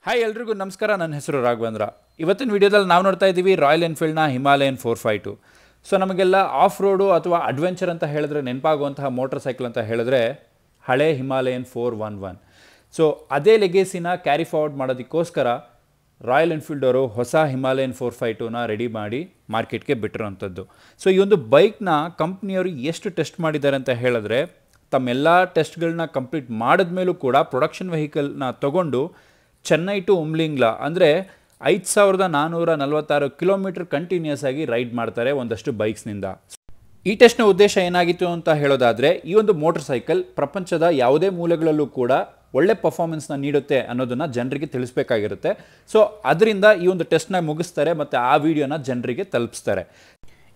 Hi ಎಲ್ರಿಗೂ ನಮಸ್ಕಾರ. ನನ್ನ ಹೆಸರು ರಾಘವೇಂದ್ರ. ಇವತ್ತಿನ ವಿಡಿಯೋದಲ್ಲಿ ನಾವು ನೋಡ್ತಾ ಇದ್ದೀವಿ ರಾಯಲ್ ಎನ್ಫೀಲ್ಡ್ನ ಹಿಮಾಲಯನ್ 452. ಸೊ ನಮಗೆಲ್ಲ ಆಫ್ ರೋಡು ಅಥವಾ ಅಡ್ವೆಂಚರ್ ಅಂತ ಹೇಳಿದ್ರೆ ನೆನಪಾಗುವಂತಹ ಮೋಟರ್ ಸೈಕಲ್ ಅಂತ ಹೇಳಿದ್ರೆ ಹಳೆ ಹಿಮಾಲಯನ್ 411. ಸೊ ಅದೇ ಲೆಗೇಸಿನ ಕ್ಯಾರಿ ಫಾರ್ವರ್ಡ್ ಮಾಡೋದಕ್ಕೋಸ್ಕರ ರಾಯಲ್ ಎನ್ಫೀಲ್ಡ್ ಅವರು ಹೊಸ ಹಿಮಾಲಯನ್ 452ನ ರೆಡಿ ಮಾಡಿ ಮಾರ್ಕೆಟ್ಗೆ ಬಿಟ್ಟಿರೋಂಥದ್ದು. ಸೊ ಈ ಒಂದು ಬೈಕ್ನ ಕಂಪ್ನಿಯವರು ಎಷ್ಟು ಟೆಸ್ಟ್ ಮಾಡಿದ್ದಾರೆ ಅಂತ ಹೇಳಿದ್ರೆ ತಮ್ಮೆಲ್ಲ ಟೆಸ್ಟ್ಗಳನ್ನ ಕಂಪ್ಲೀಟ್ ಮಾಡಿದ್ಮೇಲೂ ಕೂಡ ಪ್ರೊಡಕ್ಷನ್ ವೆಹಿಕಲ್ನ ತೊಗೊಂಡು ಚೆನ್ನೈ ಟು ಉಮ್ಲಿಂಗ್ಲಾ ಅಂದರೆ 5446 ಕಿಲೋಮೀಟರ್ ಕಂಟಿನ್ಯೂಸ್ ಆಗಿ ರೈಡ್ ಮಾಡ್ತಾರೆ ಒಂದಷ್ಟು ಬೈಕ್ಸ್ನಿಂದ. ಈ ಟೆಸ್ಟ್ನ ಉದ್ದೇಶ ಏನಾಗಿತ್ತು ಅಂತ ಹೇಳೋದಾದರೆ ಈ ಒಂದು ಮೋಟರ್ ಸೈಕಲ್ ಪ್ರಪಂಚದ ಯಾವುದೇ ಮೂಲೆಗಳಲ್ಲೂ ಕೂಡ ಒಳ್ಳೆ ಪರ್ಫಾರ್ಮೆನ್ಸ್ನ ನೀಡುತ್ತೆ ಅನ್ನೋದನ್ನು ಜನರಿಗೆ ತಿಳಿಸ್ಬೇಕಾಗಿರುತ್ತೆ. ಸೊ ಅದರಿಂದ ಈ ಒಂದು ಟೆಸ್ಟ್ನ ಮುಗಿಸ್ತಾರೆ ಮತ್ತು ಆ ವಿಡಿಯೋನ ಜನರಿಗೆ ತಲುಪಿಸ್ತಾರೆ.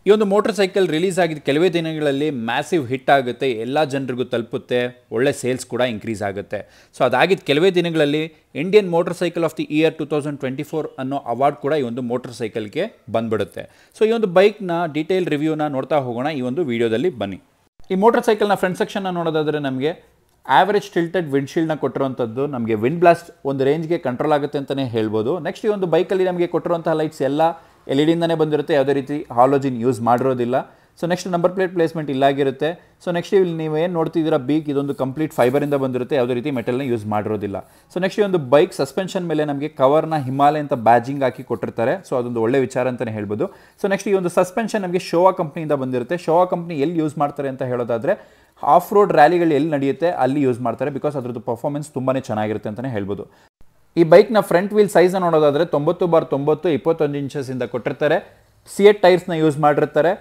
ಈ ಒಂದು ಮೋಟರ್ ಸೈಕಲ್ ರಿಲೀಸ್ ಆಗಿದ್ದ ಕೆಲವೇ ದಿನಗಳಲ್ಲಿ ಮ್ಯಾಸಿವ್ ಹಿಟ್ ಆಗುತ್ತೆ, ಎಲ್ಲ ಜನರಿಗೂ ತಲುಪುತ್ತೆ, ಒಳ್ಳೆ ಸೇಲ್ಸ್ ಕೂಡ ಇನ್ಕ್ರೀಸ್ ಆಗುತ್ತೆ. ಸೊ ಅದಾಗಿದ್ದ ಕೆಲವೇ ದಿನಗಳಲ್ಲಿ Indian motor cycle of the year 2024 ಅನ್ನೋ ಅವಾರ್ಡ್ ಕೂಡ ಈ ಒಂದು ಮೋಟರ್ ಸೈಕಲ್ಗೆ ಬಂದ್ಬಿಡುತ್ತೆ. ಸೊ ಈ ಒಂದು ಬೈಕ್ನ ಡೀಟೇಲ್ ರಿವ್ಯೂನ ನೋಡ್ತಾ ಹೋಗೋಣ ಈ ಒಂದು ವಿಡಿಯೋದಲ್ಲಿ ಬನ್ನಿ. ಈ ಮೋಟರ್ ಸೈಕಲ್ನ ಫ್ರಂಟ್ ಸೆಕ್ಷನ್ನ ನೋಡೋದಾದರೆ ನಮಗೆ ಆವರೇಜ್ ಟಿಲ್ಟೆಡ್ ವಿಂಡ್ಶೀಲ್ಡ್ನ ಕೊಟ್ಟಿರುವಂಥದ್ದು, ನಮಗೆ ವಿಂಡ್ ಬ್ಲಾಸ್ಟ್ ಒಂದು ರೇಂಜ್ಗೆ ಕಂಟ್ರೋಲ್ ಆಗುತ್ತೆ ಅಂತಲೇ ಹೇಳ್ಬೋದು. ನೆಕ್ಸ್ಟ್ ಈ ಒಂದು ಬೈಕಲ್ಲಿ ನಮಗೆ ಕೊಟ್ಟಿರುವಂಥ ಲೈಟ್ಸ್ ಎಲ್ಲ LED ಬಂದಿರುತ್ತೆ, ಯಾವುದೇ ರೀತಿ ಹಾಲೋಜಿನ್ ಯೂಸ್ ಮಾಡಿರೋದಿಲ್ಲ. So next number plate placement ಇಲ್ಲಾಗಿರುತ್ತೆ. ಸೊ ನೆಕ್ಸ್ಟ್ ಇಲ್ಲಿ ನೀವು ಏನು ನೋಡ್ತಿದ್ದೀರಾ ಬೀಕ್, ಇದೊಂದು ಕಂಪ್ಲೀಟ್ ಫೈಬರಿಂದ ಬಂದಿರುತ್ತೆ, ಯಾವುದೇ ರೀತಿ ಮೆಟಲ್ನ ಯೂಸ್ ಮಾಡಿರೋದಿಲ್ಲ. ಸೊ ನೆಕ್ಸ್ಟ್ ಈ ಒಂದು ಬೈಕ್ ಸಸ್ಪೆನ್ಷನ್ ಮೇಲೆ ನಮಗೆ ಕವರ್ನ ಹಿಮಾಲಯ ಅಂತ ಬ್ಯಾಜಿಂಗ್ ಹಾಕಿ ಕೊಟ್ಟಿರ್ತಾರೆ. ಸೊ ಅದೊಂದು ಒಳ್ಳೆ ವಿಚಾರ ಅಂತಲೇ ಹೇಳ್ಬೋದು. ಸೊ ನೆಕ್ಸ್ಟ್ ಈ ಒಂದು ಸಸ್ಪೆನ್ಷನ್ ನಮಗೆ ಶೋವಾ ಕಂಪ್ನಿಯಿಂದ ಬಂದಿರುತ್ತೆ. ಶೋವಾ ಕಂಪ್ನಿ ಎಲ್ಲಿ ಯೂಸ್ ಮಾಡ್ತಾರೆ ಅಂತ ಹೇಳೋದಾದರೆ ಆಫ್ ರೋಡ್ ರ್ಯಾಲಿಗಳು ಎಲ್ಲಿ ನಡೆಯುತ್ತೆ ಅಲ್ಲಿ ಯೂಸ್ ಮಾಡ್ತಾರೆ, ಬಿಕಾಸ್ ಅದ್ರದ್ದು ಪರ್ಫಾರ್ಮೆನ್ಸ್ ತುಂಬಾ ಚೆನ್ನಾಗಿರುತ್ತೆ ಅಂತಲೇ ಹೇಳ್ಬೋದು. ಈ ಬೈಕ್ನ ಫ್ರಂಟ್ ವೀಲ್ ಸೈಜ್ನ ನೋಡೋದಾದರೆ 90/90 21 ಇಂಚಸ್ಸಿಂದ ಕೊಟ್ಟಿರ್ತಾರೆ. C8 ಟೈರ್ಸ್ನ ಯೂಸ್ ಮಾಡಿರ್ತಾರೆ.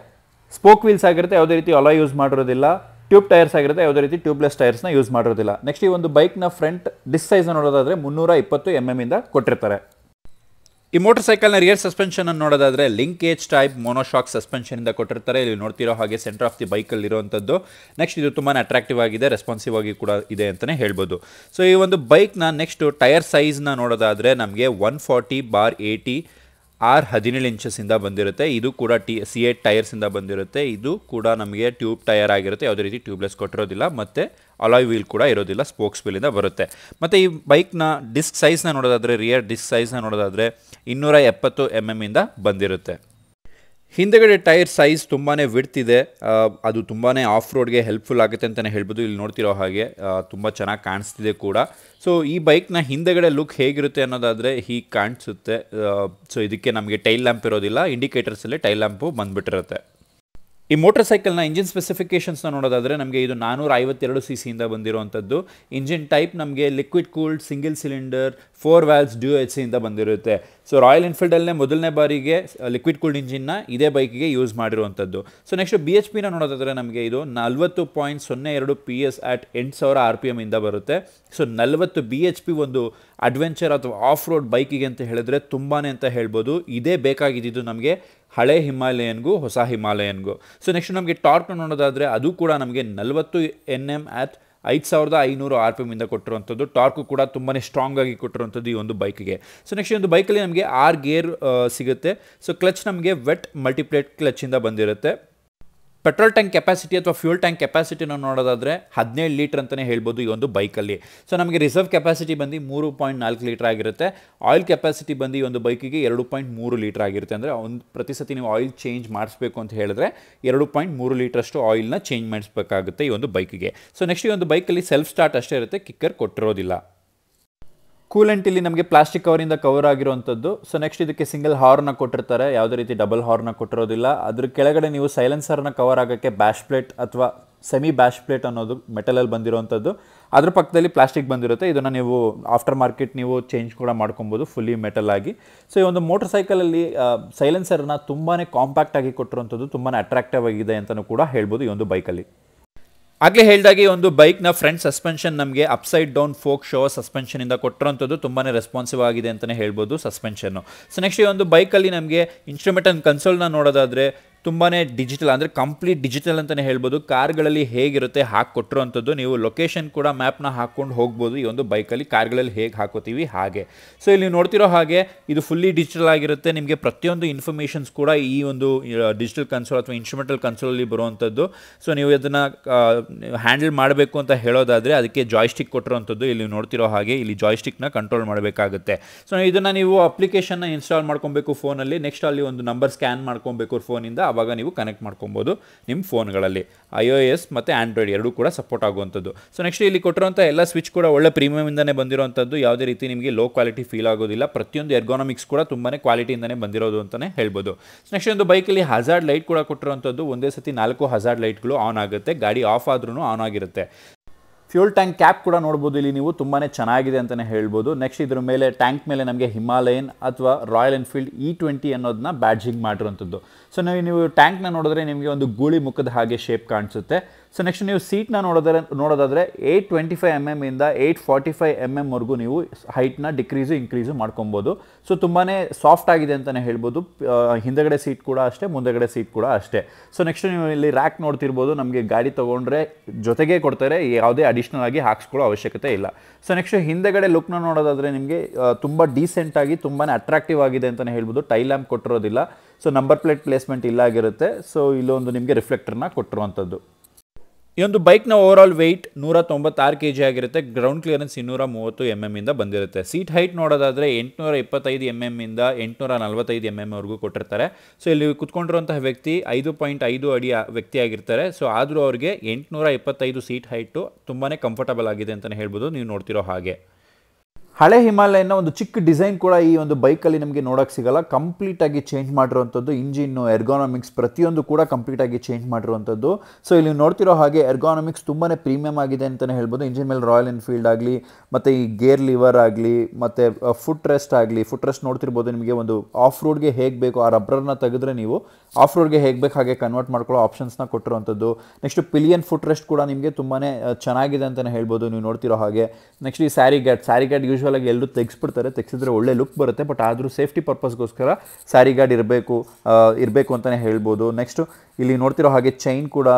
ಸ್ಪೋಕ್ ವೀಲ್ಸ್ ಆಗಿರುತ್ತೆ, ಯಾವುದೇ ರೀತಿ ಅಲಾಯ್ ಯೂಸ್ ಮಾಡಿರೋದಿಲ್ಲ. ಟ್ಯೂಬ್ ಟೈರ್ಸ್ ಆಗಿರುತ್ತೆ, ಯಾವುದೇ ರೀತಿ ಟ್ಯೂಬ್ಲೆಸ್ ಟೈರ್ಸ್ನ ಯೂಸ್ ಮಾಡಿರೋದಿಲ್ಲ. ನೆಕ್ಸ್ಟ್ ಈ ಒಂದು ಬೈಕ್ನ ಫ್ರಂಟ್ ಡಿಸ್ಕ್ ಸೈಜ್ನ ನೋಡೋದಾದರೆ 320 mm ಇಂದ ಕೊಟ್ಟಿರ್ತಾರೆ. ಈ ಮೋಟರ್ ಸೈಕಲ್ನ ರಿಯರ್ ಸಸ್ಪೆನ್ಷನ್ ಅನ್ನು ನೋಡೋದಾದರೆ ಲಿಂಕೇಜ್ ಟೈಪ್ ಮೋನೋಶಾಕ್ ಸಸ್ಪೆನ್ಷನಿಂದ ಕೊಟ್ಟಿರ್ತಾರೆ. ಇಲ್ಲಿ ನೋಡ್ತಿರೋ ಹಾಗೆ ಸೆಂಟರ್ ಆಫ್ ದಿ ಬೈಕಲ್ಲಿ ಇರುವಂಥದ್ದು. ನೆಕ್ಸ್ಟ್ ಇದು ತುಂಬಾ ಅಟ್ರಾಕ್ಟಿವ್ ಆಗಿದೆ, ರೆಸ್ಪಾನ್ಸಿವ್ ಆಗಿ ಕೂಡ ಇದೆ ಅಂತಲೇ ಹೇಳ್ಬೋದು. ಸೊ ಈ ಒಂದು ಬೈಕ್ನ ನೆಕ್ಸ್ಟ್ ಟೈರ್ ಸೈಜ್ನ ನೋಡೋದಾದರೆ ನಮಗೆ 140/80 R17 ಇಂಚಸ್ಸಿಂದ ಬಂದಿರುತ್ತೆ. ಇದು ಕೂಡ C8 ಟೈರ್ಸಿಂದ ಬಂದಿರುತ್ತೆ. ಇದು ಕೂಡ ನಮಗೆ ಟ್ಯೂಬ್ ಟೈರ್ ಆಗಿರುತ್ತೆ, ಯಾವುದೇ ರೀತಿ ಟ್ಯೂಬ್ಲೆಸ್ ಕೊಟ್ಟಿರೋದಿಲ್ಲ ಮತ್ತು ಅಲಾಯ್ ವೀಲ್ ಕೂಡ ಇರೋದಿಲ್ಲ, ಸ್ಪೋಕ್ಸ್ ವೀಲಿಂದ ಬರುತ್ತೆ. ಮತ್ತು ಈ ಬೈಕ್ನ ಡಿಸ್ಕ್ ಸೈಜ್ನ ನೋಡೋದಾದರೆ ರಿಯರ್ ಡಿಸ್ಕ್ ಸೈಜ್ನ ನೋಡೋದಾದರೆ 270 mm ಇಂದ ಬಂದಿರುತ್ತೆ. ಹಿಂದೆಗಡೆ ಟೈರ್ ಸೈಜ್ ತುಂಬಾ ವಿಡ್ತ್ ಇದೆ, ಅದು ತುಂಬಾ ಆಫ್ ರೋಡ್ಗೆ ಹೆಲ್ಪ್ಫುಲ್ ಆಗುತ್ತೆ ಅಂತಲೇ ಹೇಳ್ಬೋದು. ಇಲ್ಲಿ ನೋಡ್ತಿರೋ ಹಾಗೆ ತುಂಬ ಚೆನ್ನಾಗಿ ಕಾಣಿಸ್ತಿದೆ ಕೂಡ. ಸೊ ಈ ಬೈಕ್ನ ಹಿಂದೆಗಡೆ ಲುಕ್ ಹೇಗಿರುತ್ತೆ ಅನ್ನೋದಾದರೆ ಹೀಗೆ ಕಾಣಿಸುತ್ತೆ. ಸೊ ಇದಕ್ಕೆ ನಮಗೆ ಟೈಲ್ ಲ್ಯಾಂಪ್ ಇರೋದಿಲ್ಲ, ಇಂಡಿಕೇಟರ್ಸಲ್ಲೇ ಟೈಲ್ ಲ್ಯಾಂಪು ಬಂದುಬಿಟ್ಟಿರುತ್ತೆ. ಈ ಮೋಟರ್ ಸೈಕಲ್ನ ಇಂಜಿನ್ ಸ್ಪೆಸಿಫಿಕೇಷನ್ಸ್ನ ನೋಡೋದಾದರೆ ನಮಗೆ ಇದು 452 cc ಇಂದ ಬಂದಿರುವಂಥದ್ದು. ಇಂಜಿನ್ ಟೈಪ್ ನಮಗೆ liquid cooled single cylinder 4 valves ಡ್ಯೂ HC ಇಂದ ಬಂದಿರುತ್ತೆ. ಸೊ ರಾಯಲ್ ಎನ್ಫೀಲ್ಡಲ್ಲೇ ಮೊದಲನೇ ಬಾರಿಗೆ ಲಿಕ್ವಿಡ್ ಕೂಲ್ಡ್ ಇಂಜಿನ್ನ ಇದೇ ಬೈಕಿಗೆ ಯೂಸ್ ಮಾಡಿರುವಂಥದ್ದು. ಸೊ ನೆಕ್ಸ್ಟ್ BHPನ ನೋಡೋದಾದರೆ ನಮಗೆ ಇದು 40.02 PS at 8000 RPM ಇಂದ ಬರುತ್ತೆ. ಸೊ 40 BHP ಒಂದು ಅಡ್ವೆಂಚರ್ ಅಥವಾ ಆಫ್ ರೋಡ್ ಬೈಕಿಗೆ ಅಂತ ಹೇಳಿದ್ರೆ ತುಂಬಾ ಅಂತ ಹೇಳ್ಬೋದು. ಇದೇ ಬೇಕಾಗಿದ್ದು ನಮಗೆ ಹಳೆ ಹಿಮಾಲಯನ್ಗೂ ಹೊಸ ಹಿಮಾಲಯನ್ಗೂ. ಸೊ ನೆಕ್ಸ್ಟ್ ನಮಗೆ ಟಾರ್ಕ್ನ ನೋಡೋದಾದರೆ ಅದು ಕೂಡ ನಮಗೆ 40 Nm at 5500 RPM ಇಂದ ಕೊಟ್ಟಿರುವಂಥದ್ದು. ಟಾರ್ಕು ಕೂಡ ತುಂಬಾ ಸ್ಟ್ರಾಂಗ್ ಆಗಿ ಕೊಟ್ಟಿರುವಂಥದ್ದು ಈ ಒಂದು ಬೈಕಿಗೆ. ಸೊ ನೆಕ್ಸ್ಟ್ ಈ ಒಂದು ಬೈಕಲ್ಲಿ ನಮಗೆ 6 ಗೇರ್ ಸಿಗುತ್ತೆ. ಸೊ ಕ್ಲಚ್ ನಮಗೆ ವೆಟ್ ಮಲ್ಟಿಪ್ಲೇಟ್ ಕ್ಲಚ್ಚಿಂದ ಬಂದಿರುತ್ತೆ. ಪೆಟ್ರೋಲ್ ಟ್ಯಾಂಕ್ ಕೆಪಾಸಿಟಿ ಅಥವಾ ಫ್ಯೂಲ್ ಟ್ಯಾಂಕ್ ಕೆಪಾಸಿಟಿನ ನೋಡೋದಾದರೆ 17 ಲೀಟರ್ ಅಂತಲೇ ಹೇಳ್ಬೋದು ಈ ಒಂದು ಬೈಕಲ್ಲಿ. ಸೊ ನಮಗೆ ರಿಸರ್ವ್ ಕೆಪಾಸಿಟಿ ಬಂದು 3.4 ಲೀಟರ್ ಆಗಿರುತ್ತೆ. ಆಯಿಲ್ ಕೆಪಾಸಿಟಿ ಬಂದು ಈ ಒಂದು ಬೈಕಿಗೆ 2.3 ಲೀಟರ್ ಆಗಿರುತ್ತೆ. ಅಂದರೆ ಒಂದು ಪ್ರತಿ ಸತಿ ನೀವು ಆಯಿಲ್ ಚೇಂಜ್ ಮಾಡಿಸ್ಬೇಕು ಅಂತ ಹೇಳಿದ್ರೆ 2.3 ಲೀಟ್ರಷ್ಟು ಆಯಿಲ್ನ ಚೇಂಜ್ ಮಾಡಿಸ್ಬೇಕಾಗುತ್ತೆ ಈ ಒಂದು ಬೈಕಿಗೆ. ಸೊ ನೆಕ್ಸ್ಟ್ ಈ ಒಂದು ಬೈಕಲ್ಲಿ ಸೆಲ್ಫ್ ಸ್ಟಾರ್ಟ್ ಅಷ್ಟೇ ಇರುತ್ತೆ, ಕಿಕ್ಕರ್ ಕೊಟ್ಟಿರೋದಿಲ್ಲ. ಕೂಲೆಂಟ್ ಇಲ್ಲಿ ನಮಗೆ ಪ್ಲಾಸ್ಟಿಕ್ ಕವರಿಂದ ಕವರ್ ಆಗಿರುವಂಥದ್ದು. ಸೊ ನೆಕ್ಸ್ಟ್ ಇದಕ್ಕೆ ಸಿಂಗಲ್ ಹಾರ್ನ ಕೊಟ್ಟಿರ್ತಾರೆ, ಯಾವುದೇ ರೀತಿ ಡಬಲ್ ಹಾರ್ನ ಕೊಟ್ಟಿರೋದಿಲ್ಲ. ಅದ್ರ ಕೆಳಗಡೆ ನೀವು ಸೈಲೆನ್ಸರ್ನ ಕವರ್ ಆಗೋಕ್ಕೆ ಬ್ಯಾಶ್ ಪ್ಲೇಟ್ ಅಥವಾ ಸೆಮಿ ಬ್ಯಾಶ್ ಪ್ಲೇಟ್ ಅನ್ನೋದು ಮೆಟಲಲ್ಲಿ ಬಂದಿರುವಂಥದ್ದು. ಅದ್ರ ಪಕ್ಕದಲ್ಲಿ ಪ್ಲಾಸ್ಟಿಕ್ ಬಂದಿರುತ್ತೆ. ಇದನ್ನು ನೀವು ಆಫ್ಟರ್ ಮಾರ್ಕೆಟ್ ನೀವು ಚೇಂಜ್ ಕೂಡ ಮಾಡ್ಕೊಬೋದು ಫುಲ್ಲಿ ಮೆಟಲ್ ಆಗಿ. ಸೊ ಈ ಒಂದು ಮೋಟರ್ ಸೈಕಲಲ್ಲಿ ಸೈಲೆನ್ಸರ್ನ ತುಂಬಾ ಕಾಂಪ್ಯಾಕ್ಟ್ ಆಗಿ ಕೊಟ್ಟಿರುವಂಥದ್ದು, ತುಂಬಾ ಅಟ್ರಾಕ್ಟಿವ್ ಆಗಿದೆ ಅಂತಲೂ ಕೂಡ ಹೇಳ್ಬೋದು ಈ ಒಂದು ಬೈಕಲ್ಲಿ. ಆಗಲೇ ಹೇಳಿದಾಗೆ ಒಂದು ಬೈಕ್ನ ಫ್ರಂಟ್ ಸಸ್ಪೆನ್ಷನ್ ನಮಗೆ ಅಪ್ಸೈಡ್ ಡೌನ್ ಫೋಕ್ ಶೋ ಸಸ್ಪೆನ್ಷನಿಂದ ಕೊಟ್ಟಿರೋಂಥದ್ದು ತುಂಬಾ ರೆಸ್ಪಾನ್ಸಿವ್ ಆಗಿದೆ ಅಂತಲೇ ಹೇಳ್ಬೋದು ಸಸ್ಪೆನ್ಷನ್ನು. ಸೊ ನೆಕ್ಸ್ಟ್ ಈ ಒಂದು ಬೈಕಲ್ಲಿ ನಮಗೆ ಇನ್ಸ್ಟ್ರೂಮೆಂಟ್ ಆ್ಯಂಡ್ ಕನ್ಸೋಲ್ನ ನೋಡೋದಾದರೆ ತುಂಬಾ ಡಿಜಿಟಲ್ ಅಂದರೆ ಕಂಪ್ಲೀಟ್ ಡಿಜಿಟಲ್ ಅಂತಲೇ ಹೇಳ್ಬೋದು. ಕಾರ್ಗಳಲ್ಲಿ ಹೇಗಿರುತ್ತೆ ಹಾಕಿಕೊಟ್ಟಿರೋಂಥದ್ದು, ನೀವು ಲೊಕೇಶನ್ ಕೂಡ ಮ್ಯಾಪ್ನ ಹಾಕ್ಕೊಂಡು ಹೋಗ್ಬೋದು ಈ ಒಂದು ಬೈಕಲ್ಲಿ. ಕಾರ್ಗಳಲ್ಲಿ ಹೇಗೆ ಹಾಕೋತೀವಿ ಹಾಗೆ. ಸೊ ಇಲ್ಲಿ ನೀವು ನೋಡ್ತಿರೋ ಹಾಗೆ ಇದು ಫುಲ್ಲಿ ಡಿಜಿಟಲ್ ಆಗಿರುತ್ತೆ. ನಿಮಗೆ ಪ್ರತಿಯೊಂದು ಇನ್ಫಾರ್ಮೇಷನ್ಸ್ ಕೂಡ ಈ ಒಂದು ಡಿಜಿಟಲ್ ಕನ್ಸೋಲ್ ಅಥವಾ ಇನ್ಸ್ಟ್ರುಮೆಂಟಲ್ ಕನ್ಸೋಲಲ್ಲಿ ಬರುವಂಥದ್ದು. ಸೊ ನೀವು ಇದನ್ನು ಹ್ಯಾಂಡಲ್ ಮಾಡಬೇಕು ಅಂತ ಹೇಳೋದಾದರೆ ಅದಕ್ಕೆ ಜಾಯ್ಸ್ಟಿಕ್ ಕೊಟ್ಟಿರೋಂಥದ್ದು. ಇಲ್ಲಿ ನೋಡ್ತಿರೋ ಹಾಗೆ ಇಲ್ಲಿ ಜಾಯ್ಸ್ಟಿಕ್ನ ಕಂಟ್ರೋಲ್ ಮಾಡಬೇಕಾಗುತ್ತೆ. ಸೊ ಇದನ್ನು ನೀವು ಅಪ್ಲಿಕೇಶನ್ನ ಇನ್ಸ್ಟಾಲ್ ಮಾಡ್ಕೊಬೇಕು ಫೋನಲ್ಲಿ. ನೆಕ್ಸ್ಟ್ ಅಲ್ಲಿ ಒಂದು ನಂಬರ್ ಸ್ಕ್ಯಾನ್ ಮಾಡ್ಕೊಬೇಕು ಫೋನಿಂದ, ಆವಾಗ ನೀವು ಕನೆಕ್ಟ್ ಮಾಡ್ಕೊಬೋದು ನಿಮ್ಮ ಫೋನ್ಗಳಲ್ಲಿ. iOS ಮತ್ತು ಆಂಡ್ರಾಯ್ಡ್ ಎರಡೂ ಕೂಡ ಸಪೋರ್ಟ್ ಆಗುವಂಥದ್ದು. ಸೊ ನೆಕ್ಸ್ಟ್ ಇಲ್ಲಿ ಕೊಟ್ಟಿರೋಂಥ ಎಲ್ಲ ಸ್ವಿಚ್ ಕೂಡ ಒಳ್ಳೆ ಪ್ರೀಮಿಯಮಿಂದನೇ ಬಂದಿರೋಂಥದ್ದು. ಯಾವುದೇ ರೀತಿ ನಿಮಗೆ ಲೋ ಕ್ವಾಲಿಟಿ ಫೀಲ್ ಆಗೋದಿಲ್ಲ. ಪ್ರತಿಯೊಂದು ಎರ್ಗಾನಮಿಕ್ಸ್ ಕೂಡ ತುಂಬಾ ಕ್ವಾಲಿಟಿಯಿಂದನೇ ಬಂದಿರೋದು ಅಂತಲೇ ಹೇಳ್ಬೋದು. ನೆಕ್ಸ್ಟ್ ಒಂದು ಬೈಕಲ್ಲಿ ಹಜಾರ್ಡ್ ಲೈಟ್ ಕೂಡ ಕೊಟ್ಟಿರೋಂಥದ್ದು. ಒಂದೇ ಸತಿ 4 ಹಜಾರ್ಡ್ ಲೈಟ್ಗಳು ಆನ್ ಆಗುತ್ತೆ. ಗಾಡಿ ಆಫ್ ಆದ್ರೂ ಆನ್ ಆಗಿರುತ್ತೆ. ಫ್ಯೂಲ್ ಟ್ಯಾಂಕ್ ಕ್ಯಾಪ್ ಕೂಡ ನೋಡ್ಬೋದು ಇಲ್ಲಿ ನೀವು, ತುಂಬಾ ಚೆನ್ನಾಗಿದೆ ಅಂತಲೇ ಹೇಳ್ಬೋದು. ನೆಕ್ಸ್ಟ್ ಇದ್ರ ಮೇಲೆ ಟ್ಯಾಂಕ್ ಮೇಲೆ ನಮಗೆ ಹಿಮಾಲಯನ್ ಅಥವಾ ರಾಯಲ್ ಎನ್ಫೀಲ್ಡ್ E20 ಅನ್ನೋದನ್ನ ಬ್ಯಾಡ್ಜಿಂಗ್ ಮಾಡಿರೋಂಥದ್ದು. ಸೊ ನೀವು ಟ್ಯಾಂಕ್ನ ನೋಡಿದ್ರೆ ನಿಮಗೆ ಒಂದು ಗೂಳಿ ಮುಖದ ಹಾಗೆ ಶೇಪ್ ಕಾಣಿಸುತ್ತೆ. ಸೊ ನೆಕ್ಸ್ಟ್ ನೀವು ಸೀಟ್ನ ನೋಡೋದಾದರೆ 825 mm ಇಂದ 845 mm ವರೆಗೂ ನೀವು ಹೈಟ್ನ ಇಂಕ್ರೀಸು ಮಾಡ್ಕೊಬೋದು. ಸೊ ತುಂಬಾ ಸಾಫ್ಟ್ ಆಗಿದೆ ಅಂತಲೇ ಹೇಳ್ಬೋದು. ಹಿಂದಗಡೆ ಸೀಟ್ ಕೂಡ ಅಷ್ಟೇ, ಮುಂದಗಡೆ ಸೀಟ್ ಕೂಡ ಅಷ್ಟೇ. ಸೊ ನೆಕ್ಸ್ಟ್ ನೀವು ಇಲ್ಲಿ ರ್ಯಾಕ್ ನೋಡ್ತಿರ್ಬೋದು. ನಮಗೆ ಗಾಡಿ ತೊಗೊಂಡ್ರೆ ಜೊತೆಗೆ ಕೊಡ್ತಾರೆ, ಯಾವುದೇ ಅಡಿಷ್ನಲ್ ಆಗಿ ಹಾಕ್ಸ್ಕೊಳ್ಳೋ ಅವಶ್ಯಕತೆ ಇಲ್ಲ. ಸೊ ನೆಕ್ಸ್ಟ್ ಹಿಂದೆಗಡೆ ಲುಕ್ನ ನೋಡೋದಾದರೆ ನಿಮಗೆ ತುಂಬ ಡೀಸೆಂಟಾಗಿ ತುಂಬಾ ಅಟ್ರಾಕ್ಟಿವ್ ಆಗಿದೆ ಅಂತಲೇ ಹೇಳ್ಬೋದು. ಟೈಲ್ ಲ್ಯಾಂಪ್ ಕೊಟ್ಟಿರೋದಿಲ್ಲ. ಸೊ ನಂಬರ್ ಪ್ಲೇಟ್ ಪ್ಲೇಸ್ಮೆಂಟ್ ಇಲ್ಲ ಆಗಿರುತ್ತೆ. ಸೊ ಇಲ್ಲೊಂದು ನಿಮಗೆ ರಿಫ್ಲೆಕ್ಟರ್ನ ಕೊಟ್ಟಿರುವಂಥದ್ದು. ಈ ಒಂದು ಬೈಕ್ನ ಓವರಾಲ್ ವೆಯ್ಟ್ 196 kg ಆಗಿರುತ್ತೆ. ಗ್ರೌಂಡ್ ಕ್ಲಿಯರೆನ್ಸ್ 230 mm ಇಂದ ಬಂದಿರುತ್ತೆ. ಸೀಟ್ ಹೈಟ್ ನೋಡೋದಾದರೆ 825 mm ಇಂದ 845 mm ವರೆಗೂ ಕೊಟ್ಟಿರ್ತಾರೆ. ಸೊ ಇಲ್ಲಿ ಕುತ್ಕೊಂಡಿರುವಂತಹ ವ್ಯಕ್ತಿ 5.5 ಅಡಿ ವ್ಯಕ್ತಿ ಆಗಿರ್ತಾರೆ. ಸೊ ಆದರೂ ಅವ್ರಿಗೆ 825 ಸೀಟ್ ಹೈಟು ತುಂಬಾ ಕಂಫರ್ಟಬಲ್ ಆಗಿದೆ ಅಂತಲೇ ಹೇಳ್ಬೋದು. ನೀವು ನೋಡ್ತಿರೋ ಹಾಗೆ ಹಳೆ ಹಿಮಾಲಯನ ಒಂದು ಚಿಕ್ಕ ಡಿಸೈನ್ ಕೂಡ ಈ ಒಂದು ಬೈಕಲ್ಲಿ ನಮಗೆ ನೋಡೋಕ್ಕೆ ಸಿಗಲ್ಲ. ಕಂಪ್ಲೀಟಾಗಿ ಚೇಂಜ್ ಮಾಡಿರುವಂಥದ್ದು. ಇಂಜಿನ್ನು, ಎರ್ಗಾನಮಿಕ್ಸ್ ಪ್ರತಿಯೊಂದು ಕೂಡ ಕಂಪ್ಲೀಟಾಗಿ ಚೇಂಜ್ ಮಾಡಿರುವಂಥದ್ದು. ಸೊ ಇಲ್ಲಿ ನೋಡ್ತಿರೋ ಹಾಗೆ ಎರ್ಗಾನಮಿಕ್ಸ್ ತುಂಬಾ ಪ್ರೀಮಿಯಮ್ ಆಗಿದೆ ಅಂತಲೇ ಹೇಳ್ಬೋದು. ಇಂಜಿನ್ ಮೇಲೆ ರಾಯಲ್ ಎನ್ಫೀಲ್ಡ್ ಆಗಲಿ, ಮತ್ತು ಈ ಗೇರ್ ಲಿವರ್ ಆಗಲಿ, ಮತ್ತು ಫುಟ್ ರೆಸ್ಟ್ ಆಗಲಿ. ಫುಟ್ ರೆಸ್ಟ್ ನೋಡ್ತಿರ್ಬೋದು. ನಿಮಗೆ ಒಂದು ಆಫ್ ರೋಡ್ಗೆ ಹೇಗೆ ಬೇಕು ಆ ರಬ್ಬರನ್ನ ತೆಗೆದ್ರೆ ನೀವು ಆಫ್ ರೋಡ್ಗೆ ಹೇಗೆ ಬೇಕು ಹಾಗೆ ಕನ್ವರ್ಟ್ ಮಾಡ್ಕೊಳ್ಳೋ ಆಪ್ಷನ್ಸ್ನ ಕೊಟ್ಟಿರುವಂಥದ್ದು. ನೆಕ್ಸ್ಟ್ ಪಿಲಿಯನ್ ಫುಟ್ ರೆಸ್ಟ್ ಕೂಡ ನಿಮಗೆ ತುಂಬಾ ಚೆನ್ನಾಗಿದೆ ಅಂತಲೇ ಹೇಳ್ಬೋದು. ನೀವು ನೋಡ್ತಿರೋ ಹಾಗೆ ನೆಕ್ಸ್ಟ್ ಈ ಸ್ಯಾರಿ ಗಾರ್ಡ್ ಯೂಶ್ವಲ್ ಆಗಿ ಎಲ್ಲರೂ ತೆಗೆಸ್ಬಿಡ್ತಾರೆ. ತೆಗೆಸಿದ್ರೆ ಒಳ್ಳೆ ಲುಕ್ ಬರುತ್ತೆ. ಬಟ್ ಆದರೂ ಸೇಫ್ಟಿ ಪರ್ಪಸ್ಗೋಸ್ಕರ ಸ್ಯಾರಿ ಗಾರ್ಡ್ ಇರಬೇಕು ಅಂತಲೇ ಹೇಳ್ಬೋದು. ನೆಕ್ಸ್ಟ್ ಇಲ್ಲಿ ನೋಡ್ತಿರೋ ಹಾಗೆ ಚೈನ್ ಕೂಡ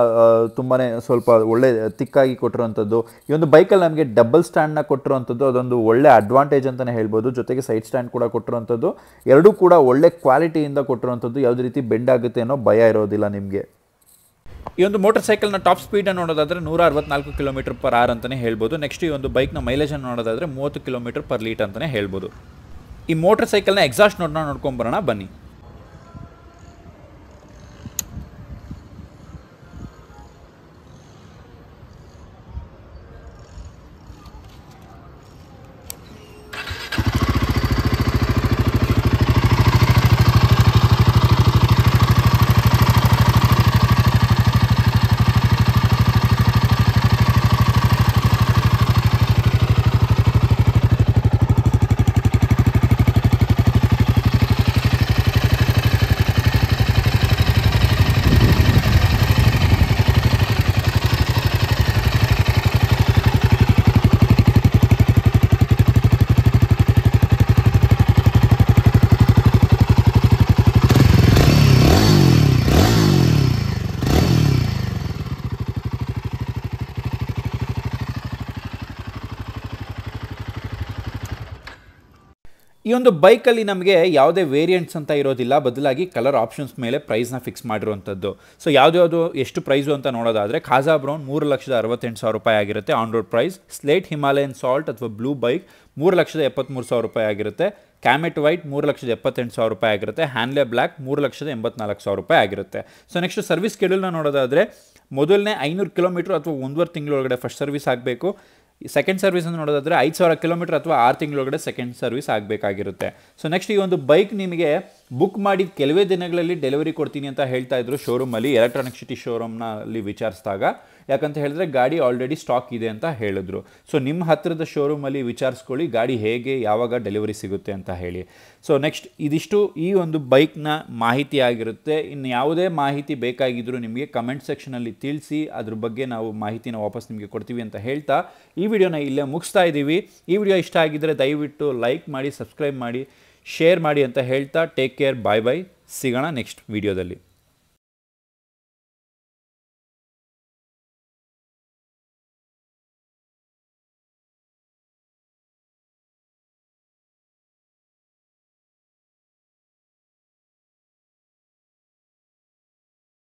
ತುಂಬಾ ಸ್ವಲ್ಪ ಒಳ್ಳೆ ತಿಕ್ಕಾಗಿ ಕೊಟ್ಟಿರುವಂಥದ್ದು. ಈ ಒಂದು ಬೈಕಲ್ಲಿ ನಮಗೆ ಡಬಲ್ ಸ್ಟ್ಯಾಂಡ್ನ ಕೊಟ್ಟಿರುವಂಥದ್ದು ಅದೊಂದು ಒಳ್ಳೆ ಅಡ್ವಾಂಟೇಜ್ ಅಂತಲೇ ಹೇಳ್ಬೋದು. ಜೊತೆಗೆ ಸೈಡ್ ಸ್ಟ್ಯಾಂಡ್ ಕೂಡ ಕೊಟ್ಟಿರುವಂಥದ್ದು. ಎರಡೂ ಕೂಡ ಒಳ್ಳೆ ಕ್ವಾಲಿಟಿಯಿಂದ ಕೊಟ್ಟಿರುವಂಥದ್ದು. ಯಾವುದೇ ರೀತಿ ಬೆಂಡ್ ಆಗುತ್ತೆ ಅನ್ನೋ ಭಯ ಇರೋದಿಲ್ಲ ನಿಮಗೆ. ಈ ಒಂದು ಮೋಟರ್ ಸೈಕಲ್ನ ಟಾಪ್ ಸ್ಪೀಡನ್ನು ನೋಡೋದಾದರೆ 164 km/h ಅಂತಲೇ ಹೇಳ್ಬೋದು. ನೆಕ್ಸ್ಟ್ ಈ ಒಂದು ಬೈಕ್ನ ಮೈಲೇಜನ್ನು ನೋಡೋದಾದರೆ 30 km/L ಅಂತಲೇ ಹೇಳ್ಬೋದು. ಈ ಮೋಟರ್ ಸೈಕಲ್ನ ಎಕ್ಸಾಸ್ಟ್ ನೋಡ್ಕೊಂಬರೋಣ ಬನ್ನಿ. ಈ ಒಂದು ಬೈಕಲ್ಲಿ ನಮಗೆ ಯಾವುದೇ ವೇರಿಯಂಟ್ಸ್ ಅಂತ ಇರೋದಿಲ್ಲ, ಬದಲಾಗಿ ಕಲರ್ ಆಪ್ಷನ್ಸ್ ಮೇಲೆ ಪ್ರೈಸ್ನ ಫಿಕ್ಸ್ ಮಾಡಿರುವಂಥದ್ದು. ಸೊ ಯಾವುದು ಎಷ್ಟು ಪ್ರೈಸು ಅಂತ ನೋಡೋದಾದರೆ ಖಾಜಾ ಬ್ರೌನ್ 3,68,000 ರೂಪಾಯಿ ಆಗಿರುತ್ತೆ on road price. Slate Himalayan salt ಅಥವಾ ಬ್ಲೂ ಬೈಕ್ 3,73,000 ರೂಪಾಯಿ ಆಗಿರುತ್ತೆ. ಕ್ಯಾಮೆಟ್ ವೈಟ್ 3,78,000 ರೂಪಾಯಿ ಆಗಿರುತ್ತೆ. ಹ್ಯಾನ್ಲೆ ಬ್ಲ್ಯಾಕ್ 3,84,000 ರೂಪಾಯಿ ಆಗಿರುತ್ತೆ. ಸೊ ನೆಕ್ಸ್ಟ್ ಸರ್ವಿಸ್ ಶೆಡ್ಯೂಲ್ನ ನೋಡೋದಾದರೆ ಮೊದಲನೇ 500 ಕಿಲೋಮೀಟರ್ ಅಥವಾ 1.5 ತಿಂಗಳೊಳಗಡೆ ಫಸ್ಟ್ ಸರ್ವಿಸ್ ಆಗಬೇಕು. ಸೆಕೆಂಡ್ ಸರ್ವಿಸ್ ಅಂತ ನೋಡೋದಾದರೆ 5,000 ಕಿಲೋಮೀಟರ್ ಅಥವಾ 6 ತಿಂಗಳೊಳಗಡೆ ಸೆಕೆಂಡ್ ಸರ್ವಿಸ್ ಆಗಬೇಕಾಗಿರುತ್ತೆ. ಸೊ ನೆಕ್ಸ್ಟ್ ಈ ಒಂದು ಬೈಕ್ ನಿಮಗೆ ಬುಕ್ ಮಾಡಿದ ಕೆಲವೇ ದಿನಗಳಲ್ಲಿ ಡೆಲಿವರಿ ಕೊಡ್ತೀನಿ ಅಂತ ಹೇಳ್ತಾ ಇದ್ರು ಶೋರೂಮಲ್ಲಿ, ಎಲೆಕ್ಟ್ರಾನಿಕ್ ಸಿಟಿ ಶೋರೂಮ್ನಲ್ಲಿ ವಿಚಾರಿಸಿದಾಗ. ಯಾಕಂತ ಹೇಳಿದ್ರೆ ಗಾಡಿ ಆಲ್ರೆಡಿ ಸ್ಟಾಕ್ ಇದೆ ಅಂತ ಹೇಳಿದ್ರು. ಸೊ ನಿಮ್ಮ ಹತ್ತಿರದ ಶೋರೂಮಲ್ಲಿ ವಿಚಾರಿಸ್ಕೊಳ್ಳಿ ಗಾಡಿ ಹೇಗೆ ಯಾವಾಗ ಡೆಲಿವರಿ ಸಿಗುತ್ತೆ ಅಂತ ಹೇಳಿ. ಸೊ ನೆಕ್ಸ್ಟ್ ಇದಿಷ್ಟು ಈ ಒಂದು ಬೈಕ್ನ ಮಾಹಿತಿ ಆಗಿರುತ್ತೆ. ಇನ್ನು ಯಾವುದೇ ಮಾಹಿತಿ ಬೇಕಾಗಿದ್ದರೂ ನಿಮಗೆ ಕಮೆಂಟ್ ಸೆಕ್ಷನಲ್ಲಿ ತಿಳಿಸಿ, ಅದ್ರ ಬಗ್ಗೆ ನಾವು ಮಾಹಿತಿನ ವಾಪಸ್ ನಿಮಗೆ ಕೊಡ್ತೀವಿ ಅಂತ ಹೇಳ್ತಾ ಈ ವಿಡಿಯೋನ ಇಲ್ಲೇ ಮುಗಿಸ್ತಾ ಇದ್ದೀವಿ. ಈ ವಿಡಿಯೋ ಇಷ್ಟ ಆಗಿದ್ದರೆ ದಯವಿಟ್ಟು ಲೈಕ್ ಮಾಡಿ, ಸಬ್ಸ್ಕ್ರೈಬ್ ಮಾಡಿ, ಶೇರ್ ಮಾಡಿ ಅಂತ ಹೇಳ್ತಾ ಟೇಕ್ ಕೇರ್, ಬಾಯ್ ಬಾಯ್. ಸಿಗೋಣ ನೆಕ್ಸ್ಟ್ ವಿಡಿಯೋದಲ್ಲಿ.